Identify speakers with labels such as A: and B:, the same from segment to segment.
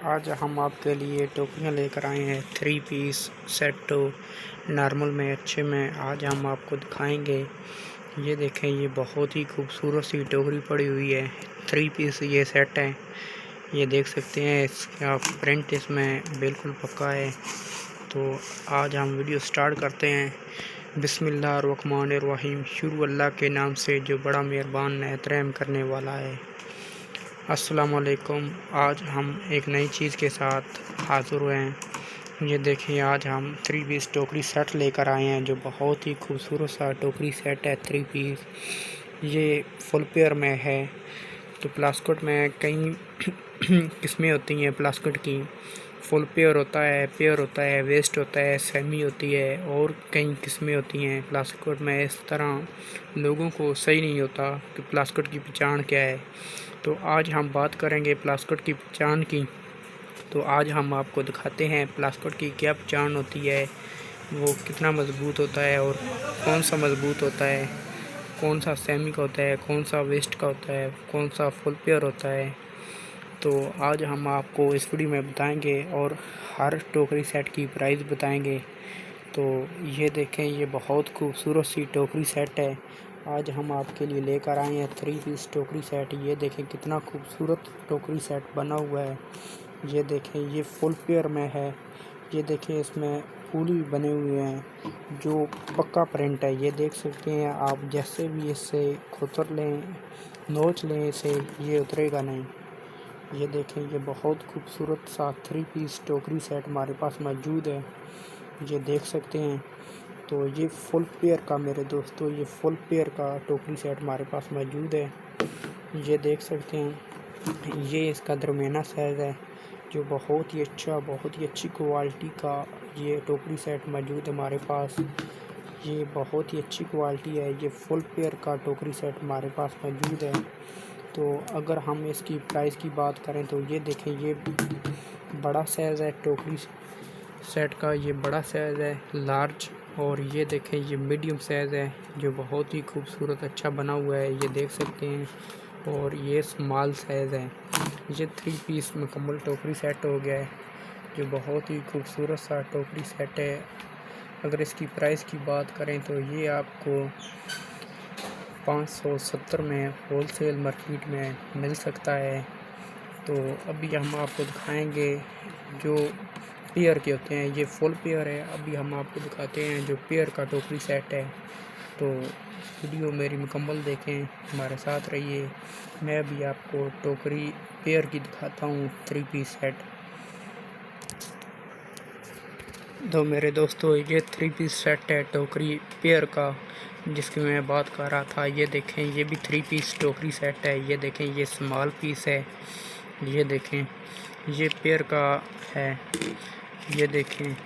A: आज हम आपके लिए टोकरियाँ लेकर आए हैं 3 पीस सेट तो नॉर्मल में अच्छे में आज हम आपको दिखाएंगे। ये देखें, ये बहुत ही खूबसूरत सी टोकरी पड़ी हुई है। 3 पीस ये सेट है, ये देख सकते हैं। इसका प्रिंट इसमें बिल्कुल पक्का है। तो आज हम वीडियो स्टार्ट करते हैं। बिस्मिल्लाहिर्रहमानिर्रहीम, शुरू अल्लाह के नाम से जो बड़ा मेहरबान नेत रहम करने वाला है। अस्सलाम वालेकुम। आज हम एक नई चीज़ के साथ हाज़िर हुए हैं। ये देखिए, आज हम 3 पीस टोकरी सेट लेकर आए हैं, जो बहुत ही खूबसूरत सा टोकरी सेट है 3 पीस। ये फुल पेयर में है। तो प्लास्टिक में कई किस्में होती हैं प्लास्टिक की। फुल पेयर होता है, पेयर होता है, वेस्ट होता है, सेमी होती है और कई किस्में होती हैं प्लास्टिक में। इस तरह लोगों को सही नहीं होता कि प्लास्टिक की पहचान क्या है। तो आज हम बात करेंगे प्लास्टिक की पहचान की। तो आज हम आपको दिखाते हैं प्लास्टिक की क्या पहचान होती है, वो कितना मज़बूत होता है और कौन सा मज़बूत होता है, कौन सा सेमी का होता है, कौन सा वेस्ट का होता है, कौन सा फुल पेयर होता है। तो आज हम आपको इस वीडियो में बताएंगे और हर टोकरी सेट की प्राइस बताएंगे। तो ये देखें, ये बहुत खूबसूरत सी टोकरी सेट है। आज हम आपके लिए लेकर आए हैं 3 पीस टोकरी सेट। ये देखें कितना खूबसूरत टोकरी सेट बना हुआ है। ये देखें, ये फुल पेयर में है। ये देखें, इसमें फूल भी बने हुए हैं जो पक्का प्रिंट है। ये देख सकते हैं आप, जैसे भी इससे खुतर लें, नोच लें इसे, ये उतरेगा नहीं। ये देखें, ये बहुत खूबसूरत सा 3 पीस टोकरी सेट हमारे पास मौजूद है। ये देख सकते हैं। तो ये फुल पेयर का, मेरे दोस्तों, ये फुल पेयर का टोकरी सेट हमारे पास मौजूद है। ये देख सकते हैं। ये इसका दरमियाना साइज़ है, जो बहुत ही अच्छा, बहुत ही अच्छी क्वालिटी का ये टोकरी सेट मौजूद है हमारे पास। ये बहुत ही अच्छी क्वालिटी है। ये फुल पेयर का टोकरी सेट हमारे पास मौजूद है। तो अगर हम इसकी प्राइस की बात करें तो ये देखें, ये बड़ा साइज़ है टोकरी सेट का। ये बड़ा साइज़ है, लार्ज। और ये देखें, ये मीडियम साइज़ है, जो बहुत ही खूबसूरत अच्छा बना हुआ है। ये देख सकते हैं। और ये स्मॉल साइज़ है। ये 3 पीस मुकम्मल टोकरी सेट हो गया है, जो बहुत ही खूबसूरत सा टोकरी सेट है। अगर इसकी प्राइस की बात करें तो ये आपको 570 में होल सेल मार्केट में मिल सकता है। तो अभी हम आपको दिखाएंगे जो पेयर के होते हैं। ये फुल पेयर है। अभी हम आपको दिखाते हैं जो पेयर का टोकरी सेट है। तो वीडियो मेरी मुकम्मल देखें, हमारे साथ रहिए। मैं अभी आपको टोकरी पेयर की दिखाता हूँ 3 पीस सेट। तो मेरे दोस्तों, ये 3 पीस सेट है टोकरी पेयर का, जिसकी मैं बात कर रहा था। ये देखें, ये भी 3 पीस टोकरी सेट है। ये देखें, ये स्मॉल पीस है। ये देखें, ये पेयर का है। ये देखें,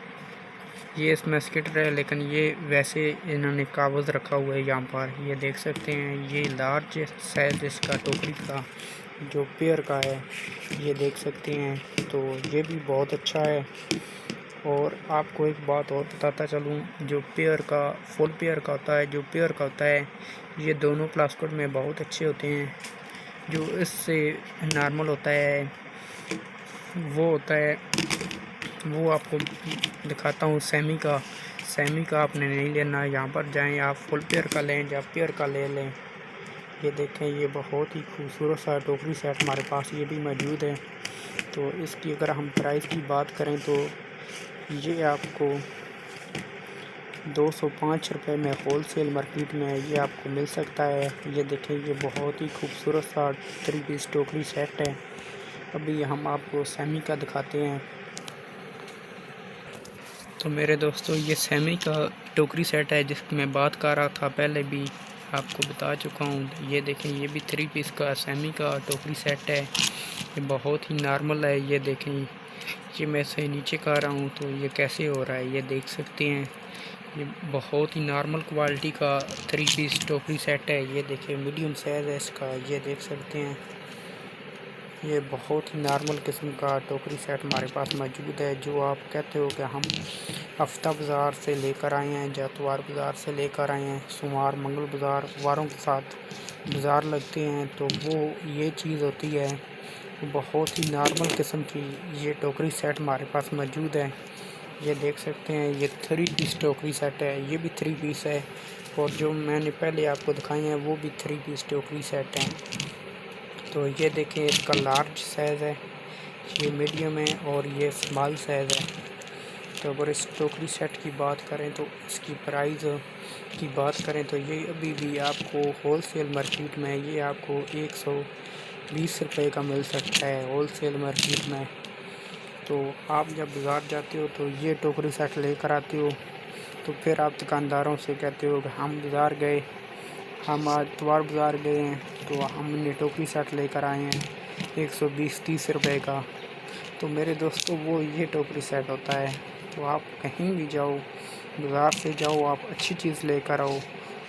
A: ये इसमें स्किटर है, लेकिन ये वैसे इन्होंने कागज़ रखा हुआ है यहाँ पर। ये देख सकते हैं। ये लार्ज साइज़ इसका टोकरी का जो पेयर का है, ये देख सकते हैं। तो ये भी बहुत अच्छा है। और आपको एक बात और बताता चलूँ, जो पेयर का, फुल पेयर का होता है, जो पेयर का होता है, ये दोनों प्लास्टिक में बहुत अच्छे होते हैं। जो इससे नॉर्मल होता है वो होता है, वो आपको दिखाता हूँ सेमी का। सेमी का आपने नहीं लेना, यहाँ पर जाएं आप फुल पेयर का लें या पेयर का ले लें। ये देखें, ये बहुत ही खूबसूरत सा टोकरी सेट हमारे पास ये भी मौजूद है। तो इसकी अगर हम प्राइस की बात करें तो ये आपको 205 रुपये में होल सेल मार्केट में ये आपको मिल सकता है। ये देखें, ये बहुत ही खूबसूरत सा 3 पीस टोकरी सेट है। अभी हम आपको सेमी का दिखाते हैं। तो मेरे दोस्तों, ये सेमी का टोकरी सेट है, जिसकी मैं बात कर रहा था, पहले भी आपको बता चुका हूँ। ये देखें, ये भी 3 पीस का सेमी का टोकरी सेट है। ये बहुत ही नॉर्मल है। ये देखें, ये मैं से नीचे कर रहा हूँ तो ये कैसे हो रहा है, ये देख सकते हैं। ये बहुत ही नॉर्मल क्वालिटी का 3 पीस टोकरी सेट है। ये देखें, मीडियम साइज़ है इसका। ये देख सकते हैं। ये बहुत ही नॉर्मल किस्म का टोकरी सेट हमारे पास मौजूद है। जो आप कहते हो कि हम हफ्ता बाज़ार से लेकर आए हैं, जातवार बाज़ार से लेकर आए हैं, सोमवार मंगल बाज़ार वारों के साथ बाज़ार लगते हैं, तो वो ये चीज़ होती है। बहुत ही नॉर्मल किस्म की ये टोकरी सेट हमारे पास मौजूद है। ये देख सकते हैं, ये 3 पीस टोकरी सेट है, ये भी 3 पीस है, और जो मैंने पहले आपको दिखाए हैं वो भी 3 पीस टोकरी सेट हैं। तो ये देखें, इसका लार्ज साइज़ है, ये मीडियम है और ये स्मॉल साइज़ है। तो अगर इस टोकरी सेट की बात करें तो इसकी प्राइस की बात करें तो ये अभी भी आपको होलसेल मार्केट में ये आपको 120 रुपये का मिल सकता है होलसेल मार्केट में। तो आप जब बाज़ार जाते हो तो ये टोकरी सेट लेकर आते हो, तो फिर आप दुकानदारों से कहते हो कि हम बाज़ार गए, हम आज इतवार बाज़ार गए हैं तो हमने टोकरी सेट लेकर आए हैं 120-30 रुपये का। तो मेरे दोस्तों, वो ये टोकरी सेट होता है। तो आप कहीं भी जाओ, बाज़ार से जाओ, आप अच्छी चीज़ लेकर आओ,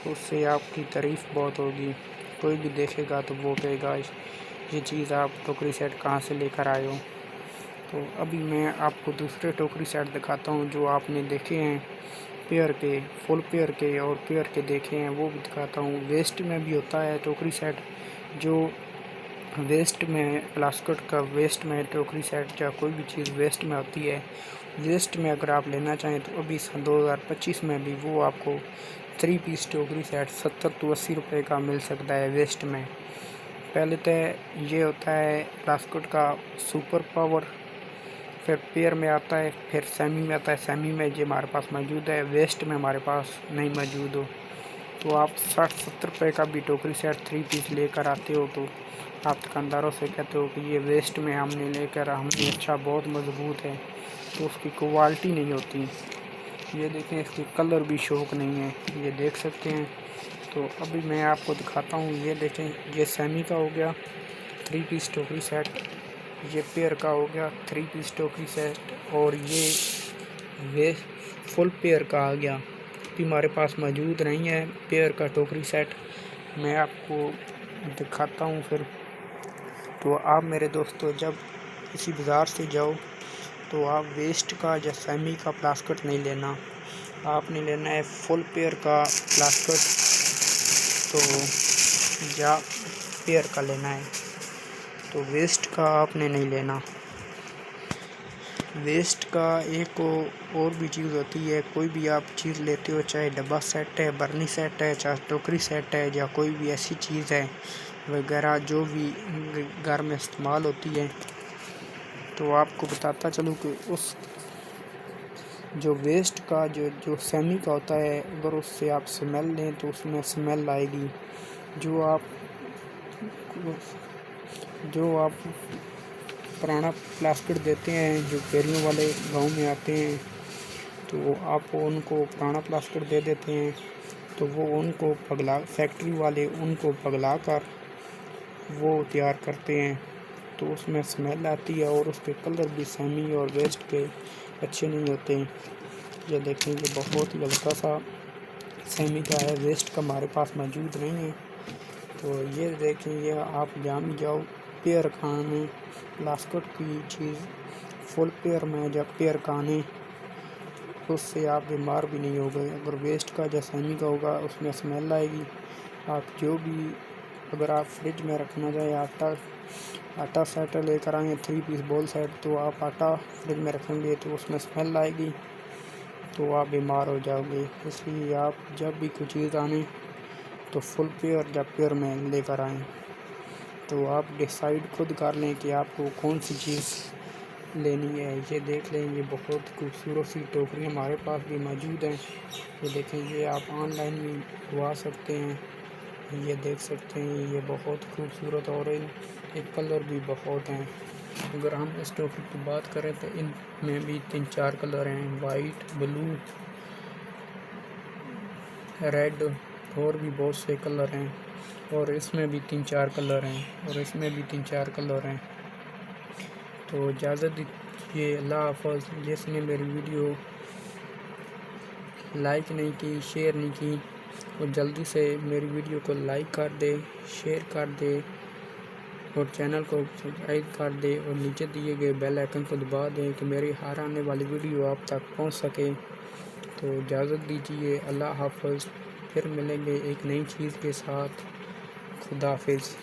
A: उससे आपकी तारीफ़ बहुत होगी। कोई भी देखेगा तो वो कहेगा ये चीज़ आप टोकरी सेट कहाँ से लेकर आए हो। तो अभी मैं आपको दूसरे टोकरी सेट दिखाता हूँ जो आपने देखे हैं पेयर के, फुल पेयर के और पेयर के देखे हैं, वो भी दिखाता हूँ। वेस्ट में भी होता है टोकरी सेट, जो वेस्ट में प्लास्टिक का वेस्ट में टोकरी सेट या कोई भी चीज़ वेस्ट में होती है, वेस्ट में अगर आप लेना चाहें तो अभी 2025 में भी वो आपको 3 पीस टोकरी सेट 70 to 80 रुपये का मिल सकता है वेस्ट में। पहले तो ये होता है प्लास्टिक का सुपर पावर, फिर पेयर में आता है, फिर सेमी में आता है। सेमी में ये हमारे पास मौजूद है, वेस्ट में हमारे पास नहीं मौजूद हो। तो आप 60-70 रुपये का भी टोकरी सेट 3 पीस लेकर आते हो तो आप दुकानदारों से कहते हो कि ये वेस्ट में हमने लेकर हमने अच्छा बहुत मज़बूत है, तो उसकी क्वालिटी नहीं होती। ये देखें, इसकी कलर भी शौक नहीं है, ये देख सकते हैं। तो अभी मैं आपको दिखाता हूँ। ये देखें, ये सेमी का हो गया 3 पीस टोकरी सेट, ये पेयर का हो गया 3 पीस टोकरी सेट, और ये फुल पेयर का आ गया। अभी हमारे पास मौजूद नहीं है पेयर का टोकरी सेट, मैं आपको दिखाता हूँ फिर। तो आप मेरे दोस्तों जब किसी बाज़ार से जाओ तो आप वेस्ट का या सेमी का प्लास्टिक नहीं लेना, आपने लेना है फुल पेयर का प्लास्टिक, तो या पेयर का लेना है, तो वेस्ट का आपने नहीं लेना। वेस्ट का एक और भी चीज़ होती है, कोई भी आप चीज़ लेते हो, चाहे डब्बा सेट है, बर्नी सेट है, चाहे टोकरी सेट है, या कोई भी ऐसी चीज़ है वगैरह जो भी घर में इस्तेमाल होती है, तो आपको बताता चलूँ कि उस जो वेस्ट का जो सेमी का होता है, अगर उससे आप स्मेल लें तो उसमें स्मेल आएगी। जो आप पुराना प्लास्टिक देते हैं, जो फेरियों वाले गांव में आते हैं, तो आप उनको पुराना प्लास्टिक दे देते हैं, तो वो उनको फैक्ट्री वाले उनको पगला कर वो तैयार करते हैं, तो उसमें स्मेल आती है और उसके कलर भी सेमी और वेस्ट के अच्छे नहीं होते। ये देखें, ये बहुत ही हल्का सा सेमी का है, वेस्ट का हमारे पास मौजूद नहीं है। तो ये देखें, ये आप जहाँ भी जाओ पेयर खाने प्लास्टिक की चीज़ फुल पेयर में जब पेयर खाने, उससे आप बीमार भी नहीं हो गए। अगर वेस्ट का या सेमी का होगा उसमें स्मेल आएगी। आप जो भी अगर आप फ्रिज में रखना चाहें, आटा सेट लेकर आएँ 3 पीस बॉल सेट, तो आप आटा फ्रिज में रखेंगे तो उसमें स्मेल आएगी, तो आप बीमार हो जाओगे। इसलिए आप जब भी कोई चीज़ आने तो फुल पेयर या पेयर में लेकर आएँ। तो आप डिसाइड खुद कर लें कि आपको कौन सी चीज़ लेनी है। ये देख लें, ये बहुत खूबसूरत सी टोकरी हमारे पास भी मौजूद है। ये देखें, ये आप ऑनलाइन भी मंगवा सकते हैं। ये देख सकते हैं, ये बहुत खूबसूरत और इनके कलर भी बहुत हैं। अगर हम इस टोकरी की बात करें तो इनमें भी 3-4 कलर हैं, वाइट, ब्लू, रेड, और भी बहुत से कलर हैं, और इसमें भी 3-4 कलर हैं, और इसमें भी 3-4 कलर हैं। तो इजाज़त दीजिए, अल्लाह हाफ़िज़। जिसने मेरी वीडियो लाइक नहीं की, शेयर नहीं की, वो जल्दी से मेरी वीडियो को लाइक कर दे, शेयर कर दे, और चैनल को सब्सक्राइब कर दे, और नीचे दिए गए बेल आइकन को दबा दें कि मेरी हर आने वाली वीडियो आप तक पहुंच सके। तो इजाज़त दीजिए, अल्लाह हाफ़िज़। फिर मिलेंगे एक नई चीज़ के साथ। खुदा हाफ़िज़।